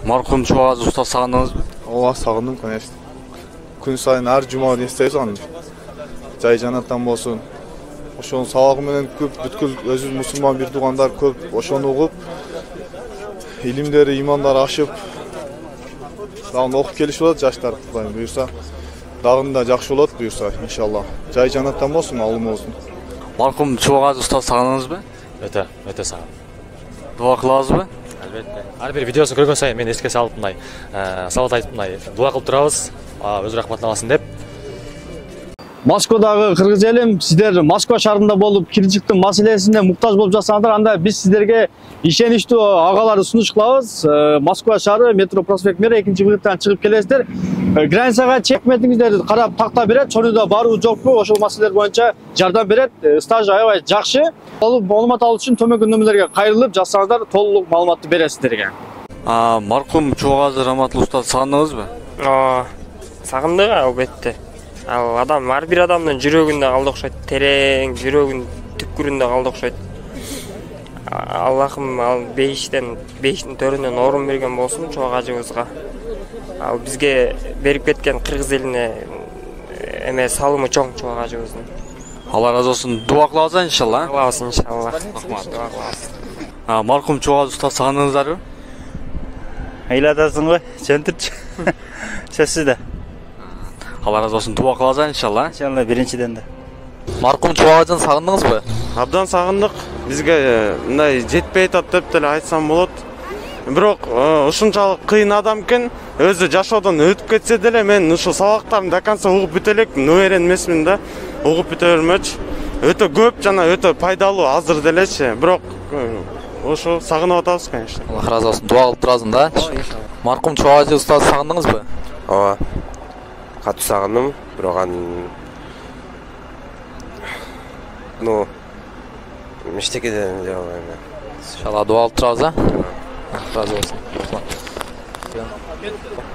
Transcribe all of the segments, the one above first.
Марқұм Чуагаз ұстаз сағындыңыз ба? Ооба, сагындым, конечно. Күн сайын ар жума эстейбиз аны. Жай жанаттан болсун. Ошонун сабагы менен көп бүткүл өзүбүз мусулман бир туугандар көп ошону угуп, илимдери, имандары ашып, дагы окуп келишип атат жаштар. Кудайым буйрса, дагы жакшы болот буйрса, иншалла. Жай жанаттан болсун алымыбыздын. Марқұм Чуагаз ұстаз сағындыңыз ба? Өтө сагындым. Дуа кылабыз ба? Албетте. Ар бир видеосын көргөн сайын мен эске салып мындай салат айтып мындай дуа кылып турабыз. Өз рахматын алсын деп. Москвадагы кыргыз элим, сиздер Москва шаарында болуп кирчиктин маселесине муктаж болуп жатсаңыздар, анда биз сиздерге ишеничтүү агаларды сунуш кылабыз. Москва шаары метро проспект Мера 2-бөгөттөн чыгып келесиздер. Границага чекметиңиздерди карап такта берет, чонуда барбы жокпу, ошол маселелер боюнча жардам берет. Стажы аябай жакшы. Маалымат алуу үчүн төмөнкү нөмүрлөргө кайрылып жатсаңыздар, толук маалыматты берет сиздерге. Марқұм Чуагаз Раматул ұстаз сағындыңыз ба? Сагындык албетте. Ал адам ар бир адамдын жүрөгүндө калды окшойт, терең жүрөгүнүн түпкүрүндө калды окшойт. Аллахым ал бейиштин төрүнөн орун берген болсун Чуагажыбызга. Ал бизге берип кеткен кыргыз элине эме салымы чоң Чуагажыбыздын. Алла разы болсын. Дуа кылабыз иншалла. Кылабыз иншалла. Дуа кылабыз. Марқұм Чуагаз ұстаз сағындыңыздар ба? Ыйлатасың ғой, жөнтүрчү. Сөзсүз да. Алла разы болсын. Дуа кылабыз иншалла. Иншалла биринчиден да. Марқұм Чуагазды сағындыңыз ба? Абдан сагындык. Бизге мындай жетпей атат деп деле айтсам болот. Бирок ушунчалык кыйын адам экен, өзү жашоодон өтүп кетсе деле мен ушул сабактарын до конца угуп бүтө элек, нөөрен эмесмин да. Угуп бүтө бермөчү. Өтө көп жана өтө пайдалуу азыр делечи. Бирок ошо сагынып атабыз, конечно. Алла разы болсын. Дуа кылып турасың да. Марқұм Чуагаз ұстаз сағындыңыз ба? Ооба. Катуу сагындым, бирок миштекеден деп албайм. Иншалла дуа кылып турабыз, разы болсын.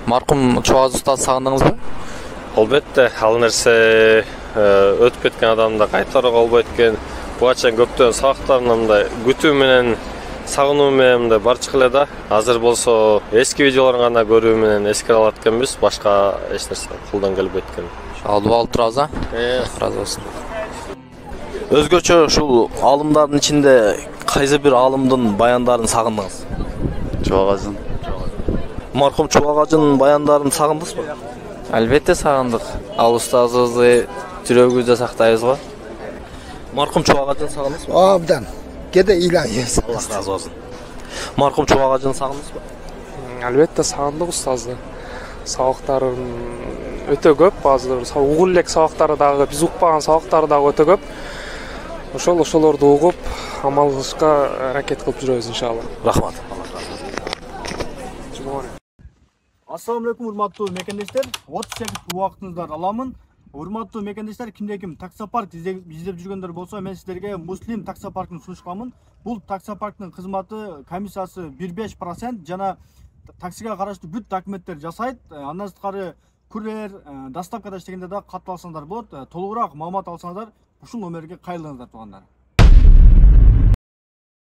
Марқұм Чуагаз ұстаз сағындыңыз ба? Албетте, ал нерсе өтүп кеткен адамды кайтарууга болбойт экен. Буга чейин көптөн сабактарымда мындай күтүү менен сагынуу менен мындай барчык эле да. Азыр болсо эски видеолорун гана көрүү менен эскере алат экенбиз, башка эч нерсе колдон келбейт экен. Иншалла дуа кылып турабыз, разы болсын. Өзгөчө ушул аалымдардын ичинде кайсы бир аалымдын баяндарын сагындыңыз? Чуагаздын. Марқұм Чуагаждын баяндарын сагындыңыз ба? Албетте сагындык. Ал устазыбызды жүрөгүбүздө сактайбыз го. Марқұм Чуагаждын сагындыңыз ба? Абдан. Кеде илайыз. Алла разы болсын. Марқұм Чуагаждын сагындыңыз ба? Албетте сагындык устазды. Сабактарын өтө көп, азыр угул элек сабактары дагы, биз укпаган сабактары дагы өтө көп. Ошолорду угуп, амал кылышка аракет кылып жүрөбүз иншалла. Рахмат. Ассаламу алейкум, урматтуу мекендештер. 38 убактыңыздар аламын. Урматтуу мекендештер, кимде ким таксопарк издеп жүргөндөр болсо, мен сиздерге Муслим таксопаркын сунуш кыламын. Бул таксопарктын кызматы комиссиясы 1,5% жана таксиге караштуу бүт документтер жасайт. Андан сырткары курьер, доставкада иштегенде да катталсаңдар болот. Толугураак маалымат алсаңыздар ушул номерге кайрылыңыздар туугандар.